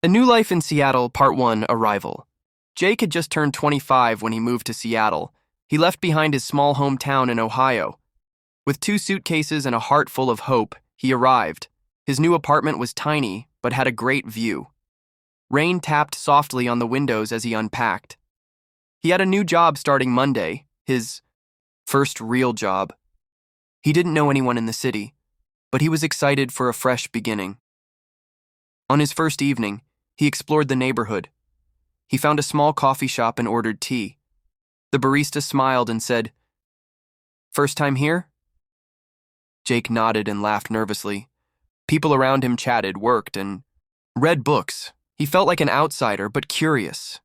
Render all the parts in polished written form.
A New Life in Seattle, Part 1, Arrival. Jake had just turned 25 when he moved to Seattle. He left behind his small hometown in Ohio. With 2 suitcases and a heart full of hope, he arrived. His new apartment was tiny, but had a great view. Rain tapped softly on the windows as he unpacked. He had a new job starting Monday, his first real job. He didn't know anyone in the city, but he was excited for a fresh beginning. On his first evening, he explored the neighborhood. He found a small coffee shop and ordered tea. The barista smiled and said, "First time here?" Jake nodded and laughed nervously. People around him chatted, worked, and read books. He felt like an outsider, but curious.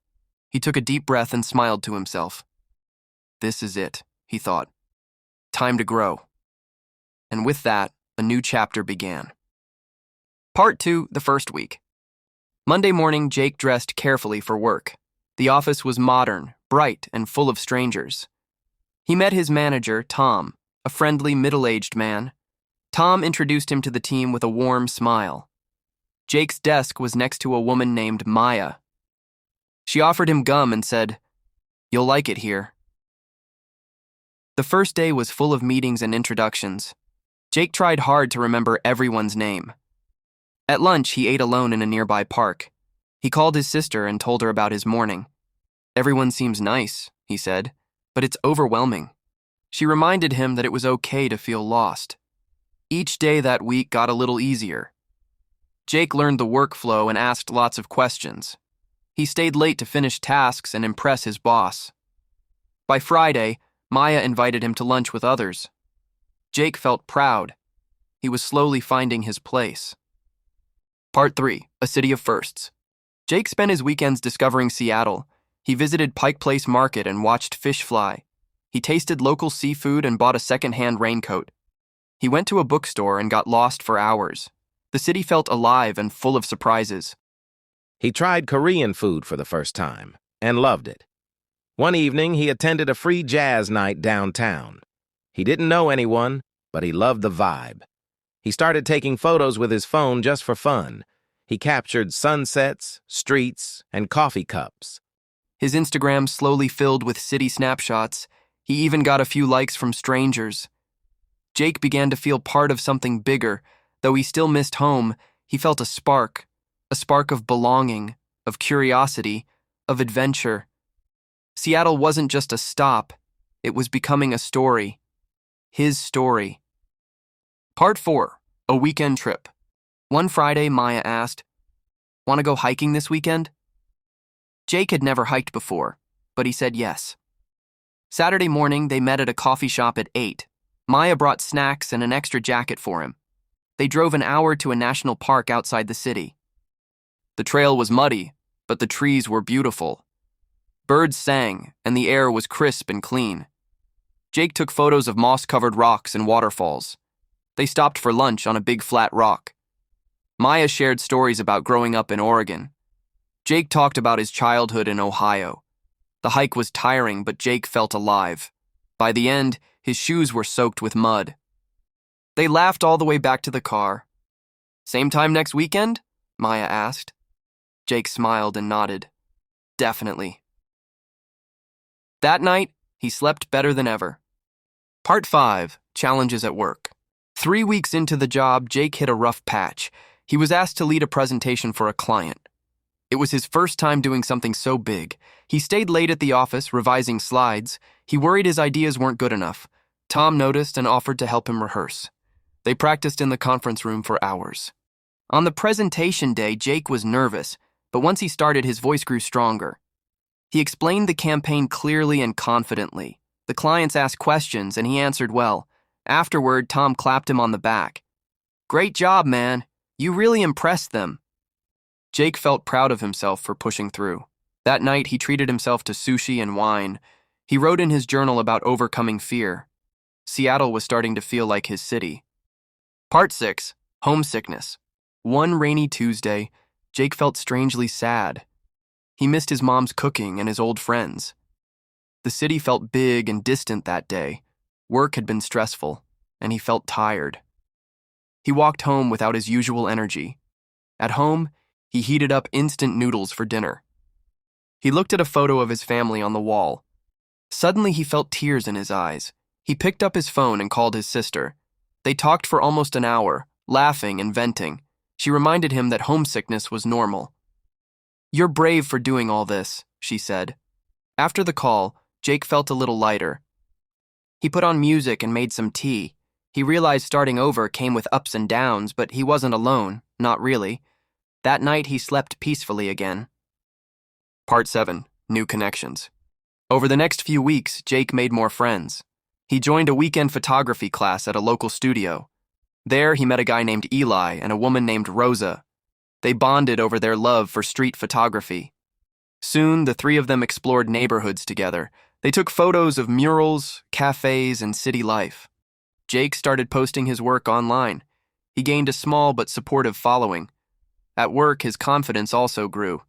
He took a deep breath and smiled to himself. This is it, he thought. Time to grow. And with that, a new chapter began. Part 2, the first week. Monday morning, Jake dressed carefully for work. The office was modern, bright, and full of strangers. He met his manager, Tom, a friendly, middle-aged man. Tom introduced him to the team with a warm smile. Jake's desk was next to a woman named Maya. She offered him gum and said, "You'll like it here." The first day was full of meetings and introductions. Jake tried hard to remember everyone's name. At lunch, he ate alone in a nearby park. He called his sister and told her about his morning. "Everyone seems nice," he said, "but it's overwhelming." She reminded him that it was okay to feel lost. Each day that week got a little easier. Jake learned the workflow and asked lots of questions. He stayed late to finish tasks and impress his boss. By Friday, Maya invited him to lunch with others. Jake felt proud. He was slowly finding his place. Part 3, A City of Firsts. Jake spent his weekends discovering Seattle. He visited Pike Place Market and watched fish fly. He tasted local seafood and bought a second-hand raincoat. He went to a bookstore and got lost for hours. The city felt alive and full of surprises. He tried Korean food for the first time and loved it. One evening, he attended a free jazz night downtown. He didn't know anyone, but he loved the vibe. He started taking photos with his phone just for fun. He captured sunsets, streets, and coffee cups. His Instagram slowly filled with city snapshots. He even got a few likes from strangers. Jake began to feel part of something bigger. Though he still missed home, he felt a spark of belonging, of curiosity, of adventure. Seattle wasn't just a stop, it was becoming a story. His story. Part 4, A Weekend Trip. One Friday, Maya asked, "Want to go hiking this weekend?" Jake had never hiked before, but he said yes. Saturday morning, they met at a coffee shop at 8. Maya brought snacks and an extra jacket for him. They drove an hour to a national park outside the city. The trail was muddy, but the trees were beautiful. Birds sang, and the air was crisp and clean. Jake took photos of moss-covered rocks and waterfalls. They stopped for lunch on a big flat rock. Maya shared stories about growing up in Oregon. Jake talked about his childhood in Ohio. The hike was tiring, but Jake felt alive. By the end, his shoes were soaked with mud. They laughed all the way back to the car. "Same time next weekend?" Maya asked. Jake smiled and nodded. "Definitely." That night, he slept better than ever. Part 5, Challenges at Work. 3 weeks into the job, Jake hit a rough patch. He was asked to lead a presentation for a client. It was his first time doing something so big. He stayed late at the office, revising slides. He worried his ideas weren't good enough. Tom noticed and offered to help him rehearse. They practiced in the conference room for hours. On the presentation day, Jake was nervous, but once he started, his voice grew stronger. He explained the campaign clearly and confidently. The clients asked questions, and he answered well. Afterward, Tom clapped him on the back. "Great job, man. You really impressed them." Jake felt proud of himself for pushing through. That night, he treated himself to sushi and wine. He wrote in his journal about overcoming fear. Seattle was starting to feel like his city. Part 6, Homesickness. One rainy Tuesday, Jake felt strangely sad. He missed his mom's cooking and his old friends. The city felt big and distant that day. Work had been stressful, and he felt tired. He walked home without his usual energy. At home, He heated up instant noodles for dinner. He looked at a photo of his family on the wall. Suddenly, he felt tears in his eyes. He picked up his phone and called his sister. They talked for almost an hour, laughing and venting. She reminded him that homesickness was normal. "You're brave for doing all this," she said. After the call, Jake felt a little lighter. He put on music and made some tea. He realized starting over came with ups and downs, but he wasn't alone, not really. That night, he slept peacefully again. Part 7. New Connections. Over the next few weeks, Jake made more friends. He joined a weekend photography class at a local studio. There, he met a guy named Eli and a woman named Rosa. They bonded over their love for street photography. Soon, the three of them explored neighborhoods together. They took photos of murals, cafes, and city life. Jake started posting his work online. He gained a small but supportive following. At work, his confidence also grew.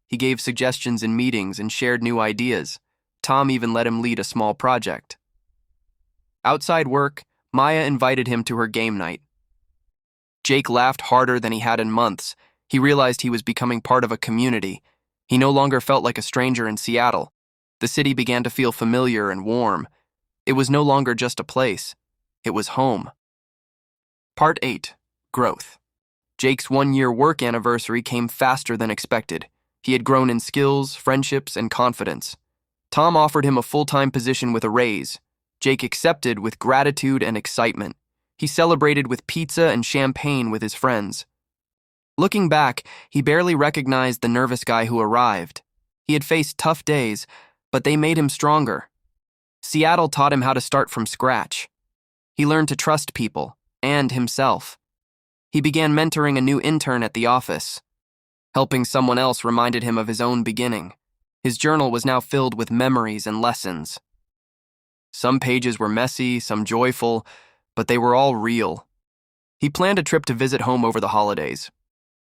He gave suggestions in meetings and shared new ideas. Tom even let him lead a small project. Outside work, Maya invited him to her game night. Jake laughed harder than he had in months. He realized he was becoming part of a community. He no longer felt like a stranger in Seattle. The city began to feel familiar and warm. It was no longer just a place. It was home. Part 8. Growth. Jake's one-year work anniversary came faster than expected. He had grown in skills, friendships, and confidence. Tom offered him a full-time position with a raise. Jake accepted with gratitude and excitement. He celebrated with pizza and champagne with his friends. Looking back, he barely recognized the nervous guy who arrived. He had faced tough days, but they made him stronger. Seattle taught him how to start from scratch. He learned to trust people and himself. He began mentoring a new intern at the office. Helping someone else reminded him of his own beginning. His journal was now filled with memories and lessons. Some pages were messy, some joyful, but they were all real. He planned a trip to visit home over the holidays.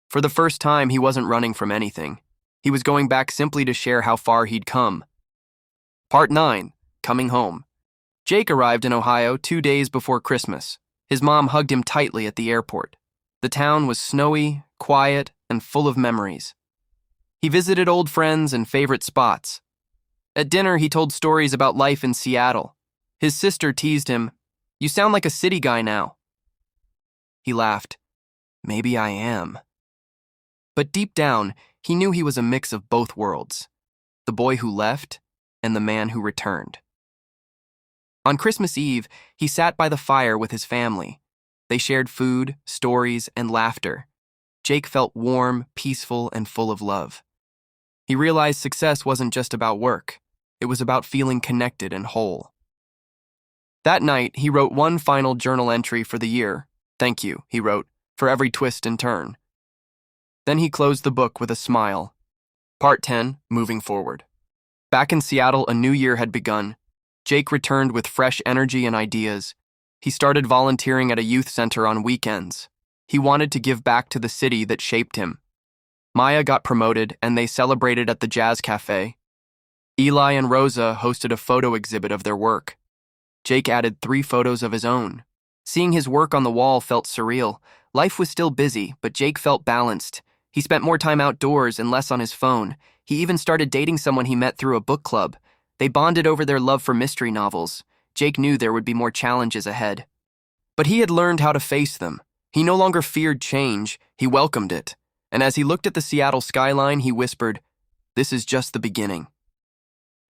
For the first time, he wasn't running from anything. He was going back simply to share how far he'd come. Part 9. Coming home. Jake arrived in Ohio 2 days before Christmas. His mom hugged him tightly at the airport. The town was snowy, quiet, and full of memories. He visited old friends and favorite spots. At dinner, he told stories about life in Seattle. His sister teased him, "You sound like a city guy now." He laughed. "Maybe I am." But deep down, he knew he was a mix of both worlds, the boy who left and the man who returned. On Christmas Eve, he sat by the fire with his family. They shared food, stories, and laughter. Jake felt warm, peaceful, and full of love. He realized success wasn't just about work. It was about feeling connected and whole. That night, he wrote one final journal entry for the year. "Thank you," he wrote, "for every twist and turn." Then he closed the book with a smile. Part 10. Moving forward. Back in Seattle, a new year had begun. Jake returned with fresh energy and ideas. He started volunteering at a youth center on weekends. He wanted to give back to the city that shaped him. Maya got promoted, and they celebrated at the Jazz Cafe. Eli and Rosa hosted a photo exhibit of their work. Jake added 3 photos of his own. Seeing his work on the wall felt surreal. Life was still busy, but Jake felt balanced. He spent more time outdoors and less on his phone. He even started dating someone he met through a book club. They bonded over their love for mystery novels. Jake knew there would be more challenges ahead. But he had learned how to face them. He no longer feared change, he welcomed it. And as he looked at the Seattle skyline, he whispered, "This is just the beginning."